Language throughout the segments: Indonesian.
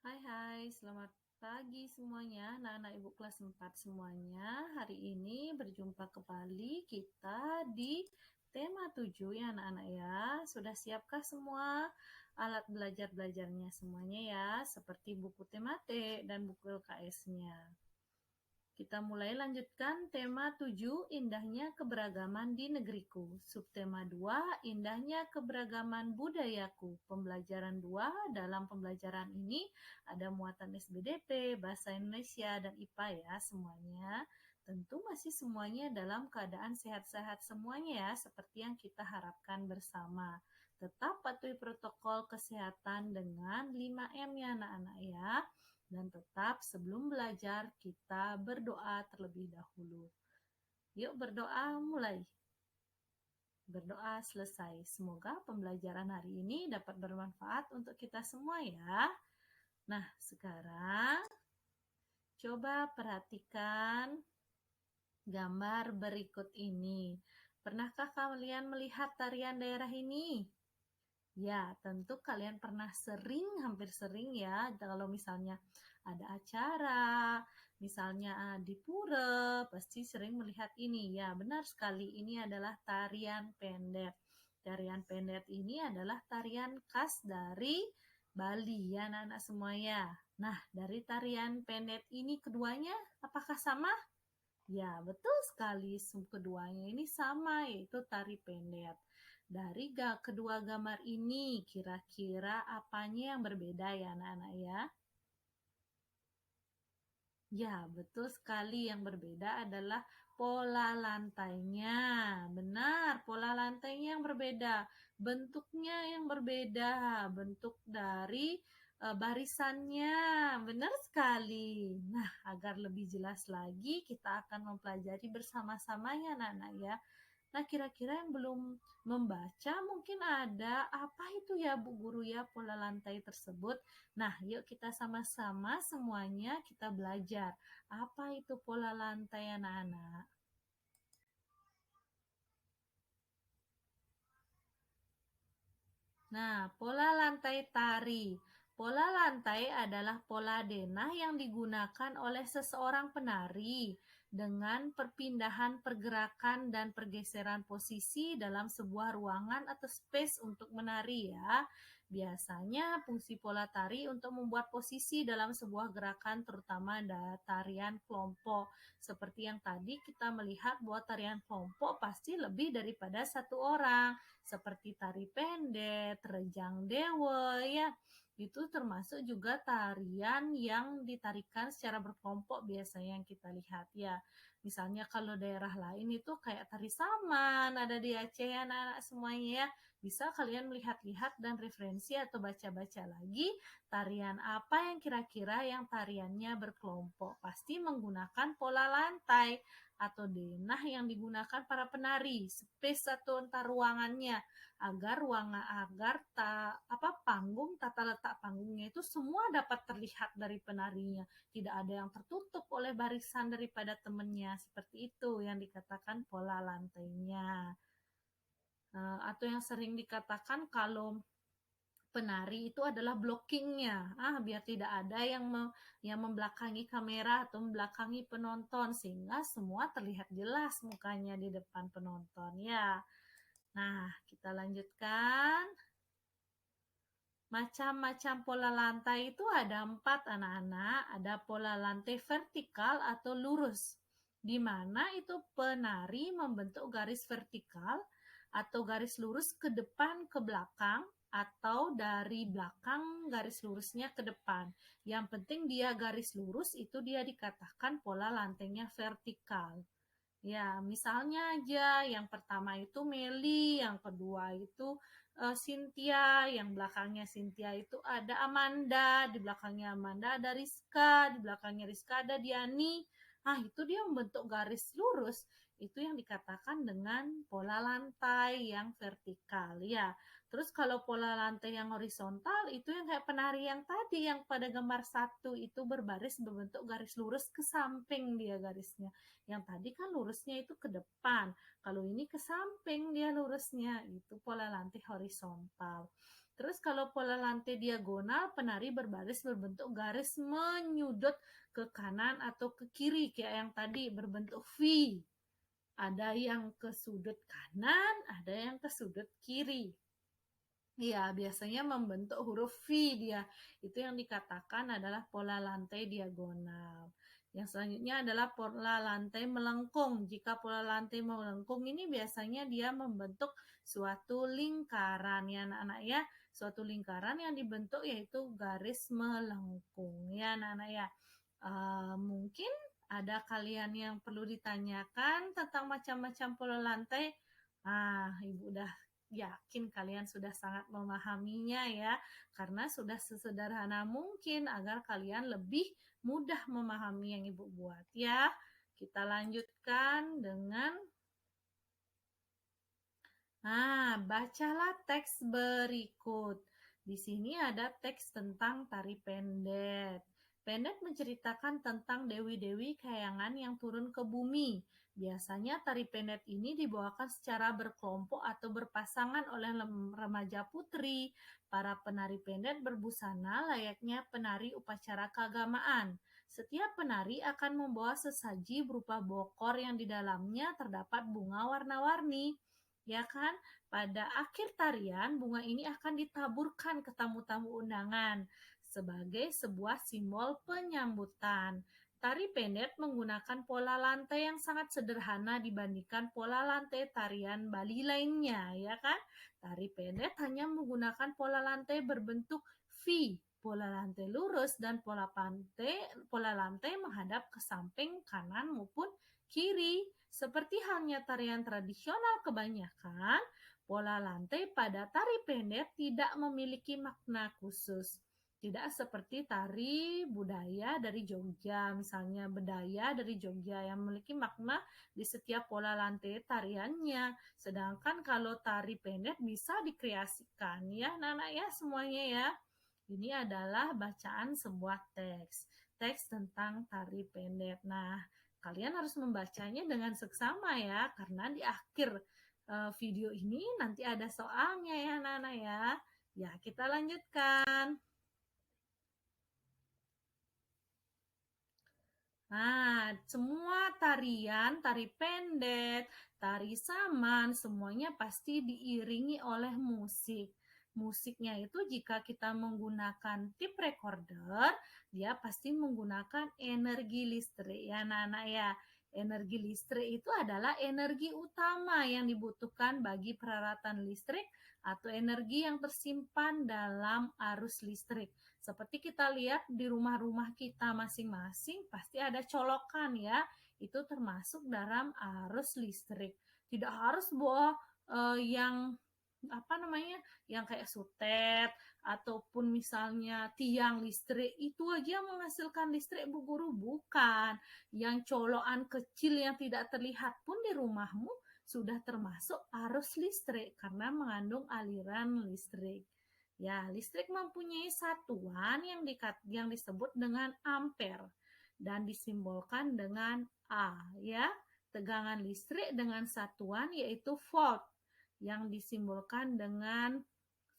Hai, selamat pagi semuanya, anak-anak ibu kelas 4 semuanya. Hari ini berjumpa kembali kita di tema 7 ya anak-anak ya. Sudah siapkah semua alat belajarnya semuanya ya, seperti buku tematik dan buku LKS-nya. Kita mulai lanjutkan tema 7, indahnya keberagaman di negeriku. Subtema 2, indahnya keberagaman budayaku. Pembelajaran 2, dalam pembelajaran ini ada muatan SBDP, Bahasa Indonesia, dan IPA ya semuanya. Tentu masih semuanya dalam keadaan sehat-sehat semuanya ya, seperti yang kita harapkan bersama. Tetap patuhi protokol kesehatan dengan 5M ya anak-anak ya. Dan tetap sebelum belajar kita berdoa terlebih dahulu. Yuk berdoa mulai. Berdoa selesai. Semoga pembelajaran hari ini dapat bermanfaat untuk kita semua ya. Nah, sekarang coba perhatikan gambar berikut ini. Pernahkah kalian melihat tarian daerah ini? Ya, tentu kalian pernah hampir sering ya, kalau misalnya ada acara, misalnya di pura, pasti sering melihat ini. Ya, benar sekali, ini adalah tarian pendet. Tarian pendet ini adalah tarian khas dari Bali ya anak-anak semuanya. Nah, dari tarian pendet ini keduanya apakah sama? Ya, betul sekali. Keduanya ini sama, yaitu tari pendet. Dari kedua gambar ini, kira-kira apanya yang berbeda ya anak-anak ya? Ya, betul sekali. Yang berbeda adalah pola lantainya. Benar, pola lantainya yang berbeda. Bentuknya yang berbeda. Bentuk dari barisannya. Benar sekali. Nah, agar lebih jelas lagi, kita akan mempelajari bersama-sama ya anak-anak ya. Nah, kira-kira yang belum membaca mungkin ada, apa itu ya Bu Guru ya pola lantai tersebut? Nah, yuk kita sama-sama semuanya kita belajar. Apa itu pola lantai anak-anak? Nah, pola lantai tari. Pola lantai adalah pola denah yang digunakan oleh seseorang penari dengan perpindahan pergerakan dan pergeseran posisi dalam sebuah ruangan atau space untuk menari ya. Biasanya fungsi pola tari untuk membuat posisi dalam sebuah gerakan terutama tarian kelompok. Seperti yang tadi kita melihat bahwa tarian kelompok pasti lebih daripada satu orang. Seperti tari pendet, rejang dewa ya. Itu termasuk juga tarian yang ditarikan secara berkelompok biasanya yang kita lihat ya. Misalnya kalau daerah lain itu kayak tari saman ada di Aceh anak-anak semuanya ya. Bisa kalian melihat-lihat dan referensi atau baca-baca lagi tarian apa yang kira-kira yang tariannya berkelompok. Pasti menggunakan pola lantai atau denah yang digunakan para penari, space atau entar ruangannya agar panggung tata letak panggungnya itu semua dapat terlihat dari penarinya, tidak ada yang tertutup oleh barisan daripada temannya, seperti itu yang dikatakan pola lantainya. Atau yang sering dikatakan kalau penari itu adalah blockingnya, biar tidak ada yang membelakangi kamera atau membelakangi penonton sehingga semua terlihat jelas mukanya di depan penonton ya. Nah, kita lanjutkan. Macam-macam pola lantai itu ada 4 anak-anak. Ada pola lantai vertikal atau lurus, di mana itu penari membentuk garis vertikal atau garis lurus ke depan ke belakang atau dari belakang garis lurusnya ke depan. Yang penting dia garis lurus itu dia dikatakan pola lantainya vertikal. Ya, misalnya aja yang pertama itu Meli, yang kedua itu Cynthia, yang belakangnya Cynthia itu ada Amanda, di belakangnya Amanda ada Rizka, di belakangnya Rizka ada Diani. Itu dia membentuk garis lurus Itu yang dikatakan dengan pola lantai yang vertikal ya. Terus kalau pola lantai yang horizontal itu yang kayak penari yang tadi yang pada gambar 1 itu berbaris berbentuk garis lurus ke samping dia garisnya. Yang tadi kan lurusnya itu ke depan. Kalau ini ke samping dia lurusnya, itu pola lantai horizontal. Terus kalau pola lantai diagonal, penari berbaris berbentuk garis menyudut ke kanan atau ke kiri kayak yang tadi berbentuk V. Ada yang ke sudut kanan, ada yang ke sudut kiri. Iya, biasanya membentuk huruf V dia. Itu yang dikatakan adalah pola lantai diagonal. Yang selanjutnya adalah pola lantai melengkung. Jika pola lantai melengkung ini biasanya dia membentuk suatu lingkaran ya anak-anak ya. Suatu lingkaran yang dibentuk yaitu garis melengkung ya anak-anak ya. Mungkin ada kalian yang perlu ditanyakan tentang macam-macam pola lantai. Ibu udah yakin kalian sudah sangat memahaminya ya, karena sudah sesederhana mungkin agar kalian lebih mudah memahami yang Ibu buat ya. Kita lanjutkan dengan bacalah teks berikut. Di sini ada teks tentang tari pendet. Pendet menceritakan tentang dewi-dewi kayangan yang turun ke bumi. Biasanya tari pendet ini dibawakan secara berkelompok atau berpasangan oleh remaja putri. Para penari pendet berbusana layaknya penari upacara keagamaan. Setiap penari akan membawa sesaji berupa bokor yang di dalamnya terdapat bunga warna-warni. Ya kan? Pada akhir tarian, bunga ini akan ditaburkan ke tamu-tamu undangan sebagai sebuah simbol penyambutan. Tari pendet menggunakan pola lantai yang sangat sederhana dibandingkan pola lantai tarian Bali lainnya, ya kan? Tari pendet hanya menggunakan pola lantai berbentuk V, pola lantai lurus dan pola lantai menghadap ke samping kanan maupun kiri. Seperti halnya tarian tradisional kebanyakan, pola lantai pada tari pendet tidak memiliki makna khusus. Tidak seperti tari budaya dari Jogja, misalnya bedaya dari Jogja yang memiliki makna di setiap pola lantai tariannya. Sedangkan kalau tari pendet bisa dikreasikan ya, anak-anak ya semuanya ya. Ini adalah bacaan sebuah teks. Teks tentang tari pendet. Nah, kalian harus membacanya dengan seksama ya, karena di akhir video ini nanti ada soalnya ya anak-anak ya. Ya, kita lanjutkan. Semua tarian, tari pendet, tari saman, semuanya pasti diiringi oleh musik. Musiknya itu jika kita menggunakan tape recorder, dia pasti menggunakan energi listrik ya anak-anak ya. Energi listrik itu adalah energi utama yang dibutuhkan bagi peralatan listrik atau energi yang tersimpan dalam arus listrik. Seperti kita lihat di rumah-rumah kita masing-masing pasti ada colokan ya. Itu termasuk dalam arus listrik. Tidak harus bawa yang yang kayak sutet ataupun misalnya tiang listrik itu aja menghasilkan listrik Bu Guru, bukan. Yang colokan kecil yang tidak terlihat pun di rumahmu sudah termasuk arus listrik karena mengandung aliran listrik. Ya, listrik mempunyai satuan yang disebut dengan ampere dan disimbolkan dengan A ya. Tegangan listrik dengan satuan yaitu volt yang disimbolkan dengan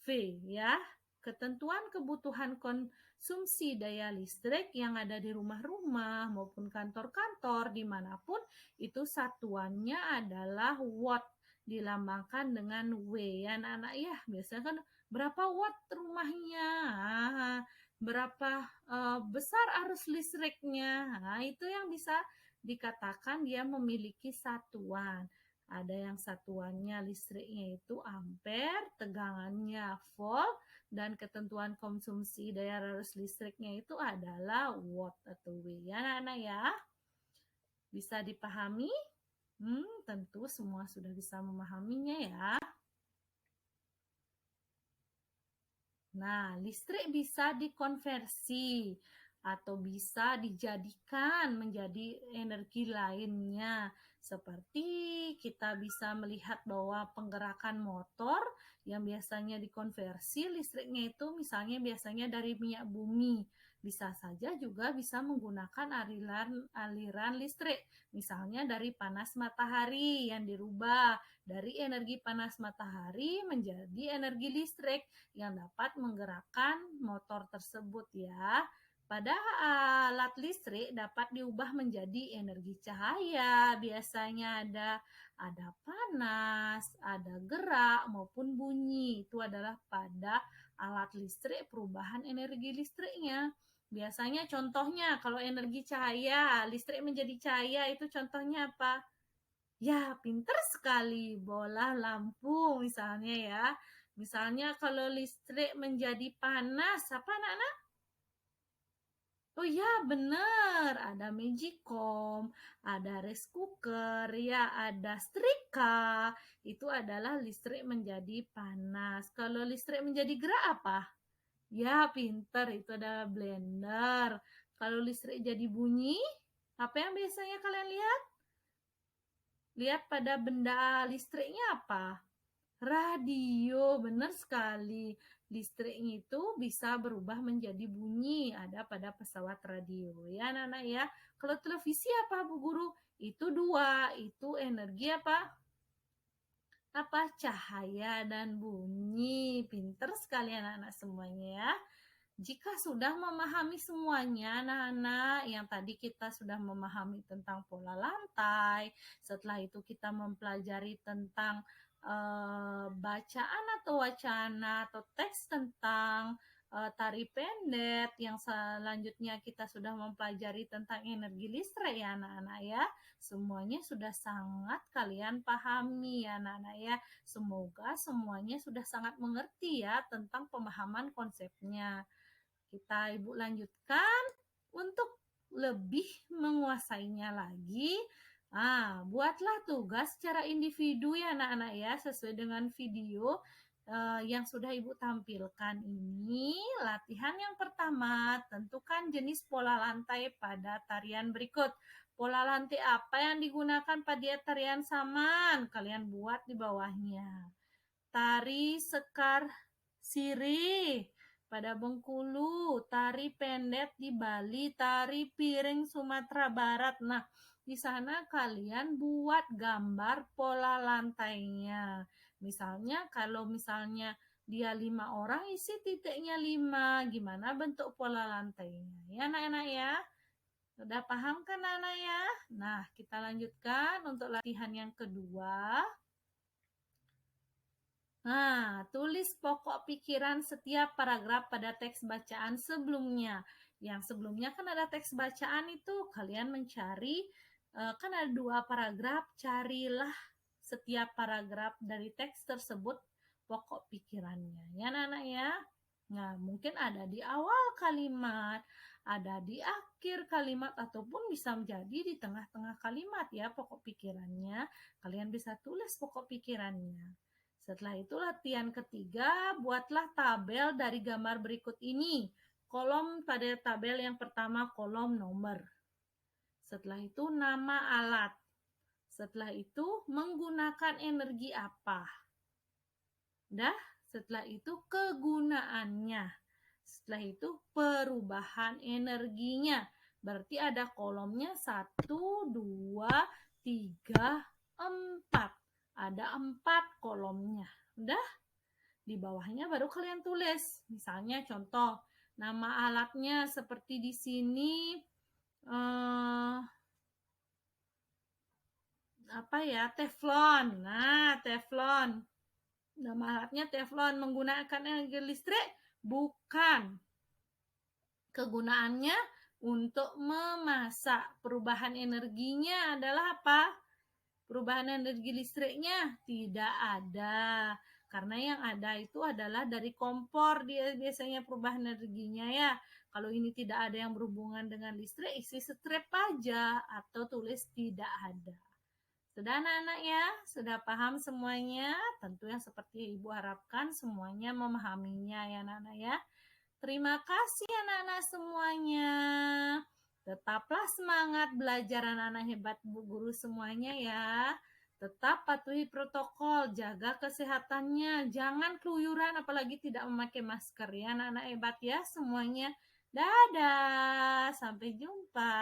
V ya. Ketentuan kebutuhan konsumsi daya listrik yang ada di rumah-rumah maupun kantor-kantor dimanapun itu satuannya adalah watt, dilambangkan dengan W ya anak-anak ya. Biasanya kan berapa watt rumahnya, berapa besar arus listriknya. Itu yang bisa dikatakan dia memiliki satuan. Ada yang satuannya listriknya itu ampere, tegangannya volt, dan ketentuan konsumsi daya arus listriknya itu adalah watt atau W. Ya anak-anak ya. Bisa dipahami? Tentu semua sudah bisa memahaminya ya. Nah, listrik bisa dikonversi atau bisa dijadikan menjadi energi lainnya. Seperti kita bisa melihat bahwa penggerakan motor yang biasanya dikonversi listriknya itu misalnya biasanya dari minyak bumi. Bisa saja juga bisa menggunakan aliran listrik, misalnya dari panas matahari yang dirubah dari energi panas matahari menjadi energi listrik yang dapat menggerakkan motor tersebut ya. Pada alat listrik dapat diubah menjadi energi cahaya. Biasanya ada panas, ada gerak maupun bunyi. Itu adalah pada alat listrik perubahan energi listriknya. Biasanya contohnya kalau energi cahaya, listrik menjadi cahaya itu contohnya apa? Ya, pinter sekali. Bola lampu misalnya ya. Misalnya kalau listrik menjadi panas, apa anak-anak? Oh ya, benar. Ada magicom, ada rice cooker, ya, ada setrika. Itu adalah listrik menjadi panas. Kalau listrik menjadi gerak apa? Ya, pinter. Itu adalah blender. Kalau listrik jadi bunyi, apa yang biasanya kalian lihat? Lihat pada benda listriknya apa? Radio, benar sekali. Listriknya itu bisa berubah menjadi bunyi, ada pada pesawat radio. Ya, anak-anak ya. Kalau televisi apa, Bu Guru? Itu dua, itu energi apa? Apa? Cahaya dan bunyi. Pinter sekali anak-anak semuanya ya. Jika sudah memahami semuanya, anak-anak, yang tadi kita sudah memahami tentang pola lantai, setelah itu kita mempelajari tentang bacaan atau wacana atau teks tentang tari pendek, yang selanjutnya kita sudah mempelajari tentang energi listrik ya anak-anak ya. Semuanya sudah sangat kalian pahami ya anak-anak ya. Semoga semuanya sudah sangat mengerti ya tentang pemahaman konsepnya. Kita Ibu lanjutkan untuk lebih menguasainya lagi. Buatlah tugas secara individu ya anak-anak ya, sesuai dengan video yang sudah Ibu tampilkan ini. Latihan yang pertama, tentukan jenis pola lantai pada tarian berikut. Pola lantai apa yang digunakan pada tarian saman? Kalian buat di bawahnya. Tari sekar sirih pada Bengkulu, tari pendek di Bali, tari piring Sumatera Barat. Nah, di sana kalian buat gambar pola lantainya. Misalnya kalau dia 5 orang, isi titiknya 5. Gimana bentuk pola lantainya? Ya anak-anak ya. Sudah paham kan anak ya? Nah, kita lanjutkan untuk latihan yang kedua. Tulis pokok pikiran setiap paragraf pada teks bacaan sebelumnya. Yang sebelumnya kan ada teks bacaan itu, kalian mencari, kan ada 2 paragraf, carilah setiap paragraf dari teks tersebut pokok pikirannya. Ya anak-anak ya. Nah, mungkin ada di awal kalimat, ada di akhir kalimat, ataupun bisa menjadi di tengah-tengah kalimat ya pokok pikirannya. Kalian bisa tulis pokok pikirannya. Setelah itu latihan ketiga, buatlah tabel dari gambar berikut ini. Kolom pada tabel yang pertama kolom nomor. Setelah itu nama alat. Setelah itu menggunakan energi apa. Setelah itu kegunaannya. Setelah itu perubahan energinya. Berarti ada kolomnya 1, 2, 3, 4. Ada 4 kolomnya. Udah? Di bawahnya baru kalian tulis. Misalnya contoh, nama alatnya seperti di sini teflon. Nah, teflon. Nama alatnya teflon. Menggunakan energi listrik? Bukan. Kegunaannya untuk memasak. Perubahan energinya adalah apa? Perubahan energi listriknya tidak ada. Karena yang ada itu adalah dari kompor, dia biasanya perubahan energinya ya. Kalau ini tidak ada yang berhubungan dengan listrik, isi strip aja atau tulis tidak ada. Sudah anak-anak ya? Sudah paham semuanya? Tentu yang seperti Ibu harapkan semuanya memahaminya ya anak-anak ya. Terima kasih anak-anak semuanya. Tetaplah semangat belajar anak-anak hebat Bu Guru semuanya ya. Tetap patuhi protokol, jaga kesehatannya, jangan keluyuran apalagi tidak memakai masker ya anak-anak hebat ya semuanya. Dadah, sampai jumpa.